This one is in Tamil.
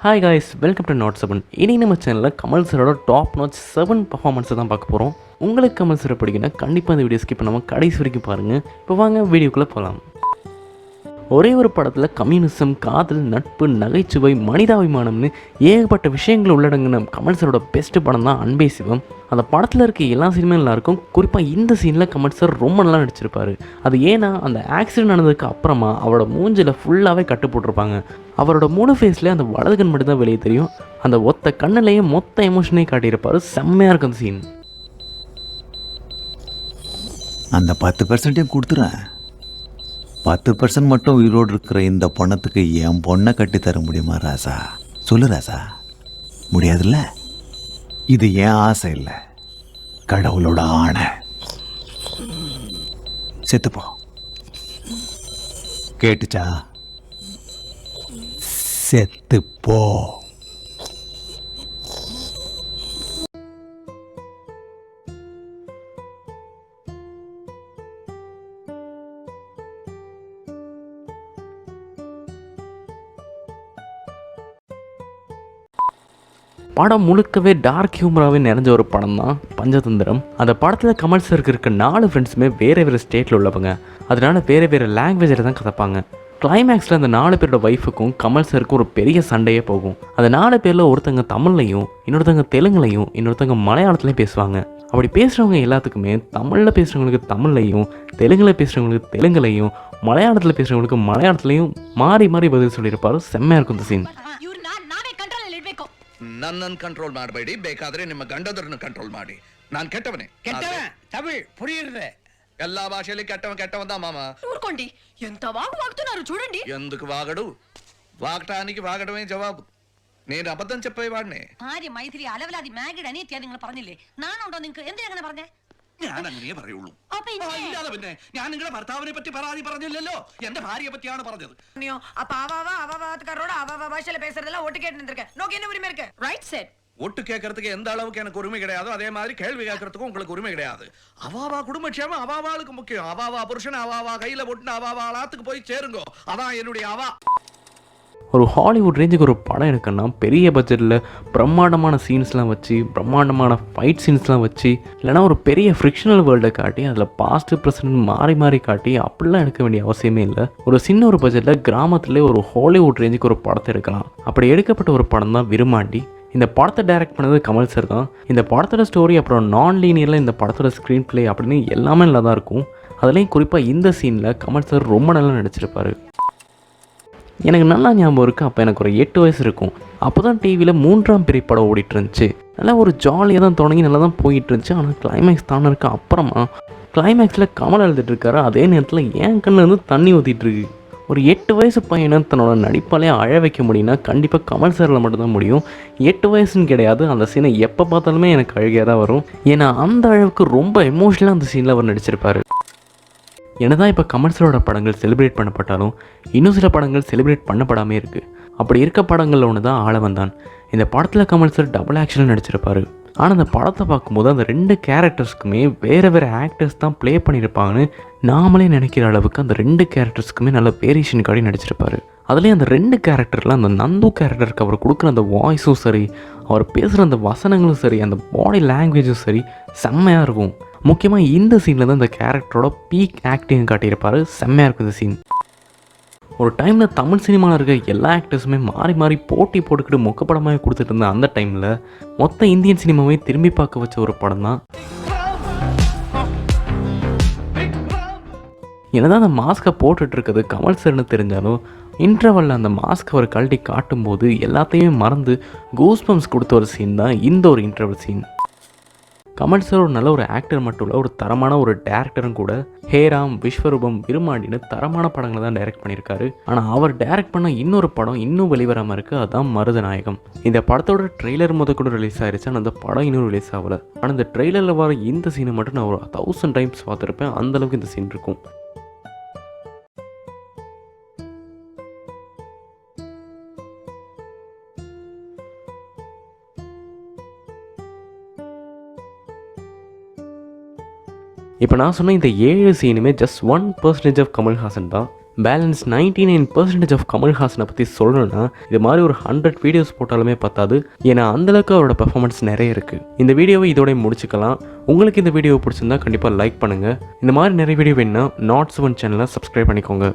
Hi guys, welcome to not 7. இன்றைக்கி நம்ம சேனலில் கமல் சரோட டாப் நாட்ச் 7 பர்ஃபார்மன்ஸை தான் பார்க்க போகிறோம். உங்களுக்கு கமல் சரை பிடிக்குன்னா கண்டிப்பாக இந்த வீடியோ ஸ்கிப் பண்ணாமல் கடைசி வரைக்கும் பாருங்கள். இப்போ வாங்க வீடியோக்குள்ளே போகலாம். ஒரே ஒரு படத்தில் கம்யூனிசம், காதல், நட்பு, நகைச்சுவை, மனிதாபிமானம்னு ஏகப்பட்ட விஷயங்கள் உள்ளடங்கின கமல் சரோட பெஸ்ட்டு படம் தான் அன்பே சிவம். அந்த படத்தில் இருக்க எல்லா சீனுமே நல்லாயிருக்கும். குறிப்பாக இந்த சீனில் கமல் சார் ரொம்ப நல்லா நடிச்சிருப்பார். அது ஏன்னா அந்த ஆக்சிடென்ட் நடந்ததுக்கு அப்புறமா அவரோட மூஞ்சில் ஃபுல்லாகவே கட்டு போட்டிருப்பாங்க. அவரோட மூணு ஃபேஸ்லேயே அந்த வலது கண் மட்டும் தான் வெளியே தெரியும். அந்த ஒத்த கண்ணிலேயே மொத்த எமோஷனையும் காட்டியிருப்பார். செம்மையாக இருக்கும் அந்த சீன். அந்த 10% கொடுத்துறேன். 10% மட்டும் உயிரோடு இருக்கிற இந்த பொண்ணத்துக்கு என் பொண்ணை கட்டித்தர முடியுமா ராசா? சொல்லு ராசா. முடியாதுல்ல? இது என் ஆசை இல்லை, கடவுளோட ஆணை. செத்துப்போ. கேட்டுச்சா? செத்துப்போ. படம் முழுக்கவே டார்க் ஹியூமராகவே நிறைஞ்ச ஒரு படம் தான் பஞ்சதந்திரம். அந்த படத்தில் கமல் சருக்கு இருக்க 4 ஃப்ரெண்ட்ஸுமே வேறு வேறு ஸ்டேட்டில் உள்ளவங்க. அதனால வேறு வேறு லாங்குவேஜில் தான் கதைப்பாங்க. கிளைமேக்ஸில் அந்த 4 பேரோட ஒய்ஃபுக்கும் கமல் சருக்கும் ஒரு பெரிய சண்டையே போகும். அந்த 4 பேரில் ஒருத்தங்க தமிழ்லையும், இன்னொருத்தங்க தெலுங்குலையும், இன்னொருத்தங்க மலையாளத்துலையும் பேசுவாங்க. அப்படி பேசுகிறவங்க எல்லாத்துக்குமே தமிழில் பேசுகிறவங்களுக்கு தமிழ்லையும், தெலுங்கில் பேசுகிறவங்களுக்கு தெலுங்குலையும், மலையாளத்தில் பேசுகிறவங்களுக்கு மலையாளத்துலையும் மாறி மாறி பதில் சொல்லியிருப்பார். செம்மையாக இருக்கும் இந்த சீன். ನನ್ನನ್ನು ಕಂಟ್ರೋಲ್ ಮಾಡಬೇಡಿ, ಬೇಕಾದ್ರೆ ನಿಮ್ಮ ಗಂಡದರನ್ನು ಕಂಟ್ರೋಲ್ ಮಾಡಿ. ನಾನು ಕೆಟ್ಟವನೇ. ತಮಿಳ್ ಪುರಿಯಿರದೆ ಎಲ್ಲಾ ಭಾಷೆಯಲ್ಲಿ ಕೆಟ್ಟವನ್ దా మామ. ఊరుకోండి, ఎంత వాగుతున్నారు చూడండి. ఎందుకు వాగడు? వాగటానికి వాగడమే జవాబు. నేను అబద్ధం చెప్పేవాడిని. ഭാര്യ മൈഥിലി അലവലാതി മാഗിഡ് അനിയത്തിയാ നിങ്ങൾ പറഞ്ഞില്ലേ? നാനുണ്ടോ നിങ്ങൾക്ക്? എന്തിനാ അങ്ങനെ പറഞ്ഞേ? ഞാൻ അങ്ങനെ പറയുള്ളൂ. ഇല്ലാതെ പിന്നെ ഞാൻ നിങ്ങളുടെ ഭർത്താവിനെ പറ്റി പരാതി പറഞ്ഞില്ലല്ലോ, എന്റെ ഭാര്യയെ പറ്റിയാണ് പറഞ്ഞത്. அப்ப அவகாரரோட அவ பாஷையில பேசுறதெல்லாம் ஒட்டு கேட்டு நின்றுக்க. நோக்கு என்ன உரிமை இருக்கு? Right set. ஒட்டு கேட்கறதுக்கு எந்த அளவுக்கு எனக்கு உரிமை கிடையாதோ அதே மாதிரி கேள்வி கேட்கறதுக்கும் உங்களுக்கு உரிமை கிடையாது. அவாவா குடும்பக்ஷேமம் அவாவாளுக்கு முக்கியம். அவாவா புருஷன் அவாவா கையில போட்டு அவாவா ஆளாத்துக்கு போய் சேருங்க. அதான் என்னுடைய அவா. ஒரு ஹாலிவுட் ரேஞ்சுக்கு ஒரு படம் எடுக்கணும்னா பெரிய பட்ஜெட்டில் பிரம்மாண்டமான சீன்ஸ்லாம் வச்சு, பிரம்மாண்டமான ஃபைட் சீன்ஸ்லாம் வச்சு, இல்லைனா ஒரு பெரிய ஃப்ரிக்ஷனல் வேர்ல்டை காட்டி அதில் பாஸ்ட்டு ப்ரெசன்ட் மாறி மாறி காட்டி அப்படிலாம் எடுக்க வேண்டிய அவசியமே இல்லை. ஒரு சின்ன ஒரு பட்ஜெட்டில் கிராமத்துலேயே ஒரு ஹாலிவுட் ரேஞ்சுக்கு ஒரு படத்தை எடுக்கலாம். அப்படி எடுக்கப்பட்ட ஒரு படம் தான் விருமாண்டி. இந்த படத்தை டைரக்ட் பண்ணது கமல் சார் தான். இந்த படத்தோட ஸ்டோரி அப்புறம் நான் லீனியரில் இந்த படத்தோட ஸ்க்ரீன் பிளே அப்படின்னு எல்லாமே நல்லா தான் இருக்கும். அதுலேயும் குறிப்பாக இந்த சீனில் கமல் சார் ரொம்ப நல்லா நடிச்சிருப்பார். எனக்கு நல்லா ஞாபகம் இருக்குது. அப்போ எனக்கு ஒரு 8 வயசு இருக்கும். அப்போ தான் டிவியில் 3ஆம் பிறை படம் ஓடிட்டு இருந்துச்சு. நல்லா ஒரு ஜாலியாக தான் தொடங்கி நல்லா தான் போயிட்டு இருந்துச்சு. ஆனால் கிளைமேக்ஸ் தானே இருக்குது. அப்புறமா கிளைமேக்ஸில் கமல் எழுதிட்டுருக்காரு. அதே நேரத்தில் என் கண்ணிலேருந்து தண்ணி ஊற்றிட்டுருக்கு. ஒரு 8 வயசு பையனை தன்னோட நடிப்பாலே அழ வைக்க முடியும்னா கண்டிப்பாக கமல் சாரில் மட்டும்தான் முடியும். 8 வயசுன்னு கிடையாது. அந்த சீனை எப்போ பார்த்தாலுமே எனக்கு அழுகையாக தான் வரும். ஏன்னா அந்த அளவுக்கு ரொம்ப எமோஷனலாக அந்த சீனில் அவர் நடிச்சிருப்பார். என்னதான் இப்போ கமல் சாரோட படங்கள் செலிப்ரேட் பண்ணப்பட்டாலும் இன்னும் சில படங்கள் செலிப்ரேட் பண்ணப்படாமே இருக்குது. அப்படி இருக்க படங்களில் ஒன்று தான் ஆளவந்தான். இந்த படத்தில் கமல் சார் டபுள் ஆக்ஷனில் நடிச்சிருப்பார். ஆனால் அந்த படத்தை பார்க்கும்போது அந்த 2 கேரக்டர்ஸ்க்குமே வேறு வேறு ஆக்டர்ஸ் தான் ப்ளே பண்ணியிருப்பாங்கன்னு நாமளே நினைக்கிற அளவுக்கு அந்த 2 கேரக்டர்ஸ்க்குமே நல்ல வேரியேஷன் காடி நடிச்சிருப்பார். அதுலேயும் அந்த 2 கேரக்டரில் அந்த நந்து கேரக்டருக்கு அவர் கொடுக்குற அந்த வாய்ஸும் சரி, அவர் பேசுகிற அந்த வசனங்களும் சரி, அந்த பாடி லாங்குவேஜும் சரி செம்மையாக இருக்கும். முக்கியமாக இந்த சீனில் தான் இந்த கேரக்டரோட பீக் ஆக்டிங் காட்டியிருப்பார். செம்மையாக இருக்கும் இந்த சீன். ஒரு டைமில் தமிழ் சினிமாவில் இருக்க எல்லா ஆக்டர்ஸுமே மாறி மாறி போட்டி போட்டுக்கிட்டு மொக்கப்படமாக கொடுத்துட்டு இருந்த அந்த டைமில் மொத்த இந்தியன் சினிமாவை திரும்பி பார்க்க வச்ச ஒரு படம் தான். என்னதான் அந்த மாஸ்கை போட்டுட்ருக்கிறது கமல் சார்னு தெரிஞ்சாலும் இன்டர்வலில் அந்த மாஸ்க் அவர் கழட்டி காட்டும்போது எல்லாத்தையுமே மறந்து கூஸ்பம்ஸ் கொடுத்த ஒரு சீன் தான் இந்த ஒரு இன்டர்வல் சீன். கமல் சார் ஒரு நல்ல ஒரு ஆக்டர் மட்டும் இல்லை, ஒரு தரமான ஒரு டேரக்டரும் கூட. ஹேராம், விஸ்வரூபம், விருமாண்டின்னு தரமான படங்களை தான் டைரக்ட் பண்ணியிருக்காரு. ஆனால் அவர் டைரக்ட் பண்ண இன்னொரு படம் இன்னும் வெளிவராமல் இருக்குது. அதுதான் மருதநாயகம். இந்த படத்தோட ட்ரெய்லர் கூட ரிலீஸ் ஆயிடுச்சு. ஆனால் அந்த படம் இன்னும் ரிலீஸ் ஆகலை. ஆனால் இந்த ட்ரெய்லரில் வர இந்த சீனை மட்டும் நான் ஒரு 1000 டைம்ஸ் பார்த்துருப்பேன். அந்தளவுக்கு இந்த சீன் இருக்கும். இப்போ நான் சொன்ன இந்த 7 சீனுமே ஜஸ்ட் 1% ஆஃப் கமல்ஹாசன் தான். பேலன்ஸ் 99% ஆஃப் கமல்ஹாசனை பற்றி சொல்லணும்னா இது மாதிரி ஒரு 100 வீடியோஸ் போட்டாலுமே பத்தாது. ஏன்னா அந்தளவுக்கு அவரோட பெர்ஃபார்மன்ஸ் நிறைய இருக்குது. இந்த வீடியோவை இதோட முடிச்சுக்கலாம். உங்களுக்கு இந்த வீடியோ பிடிச்சிருந்தா கண்டிப்பாக லைக் பண்ணுங்கள். இந்த மாதிரி நிறைய வீடியோ வேணுன்னா Not7 சேனலை சப்ஸ்கிரைப் பண்ணிக்கோங்க.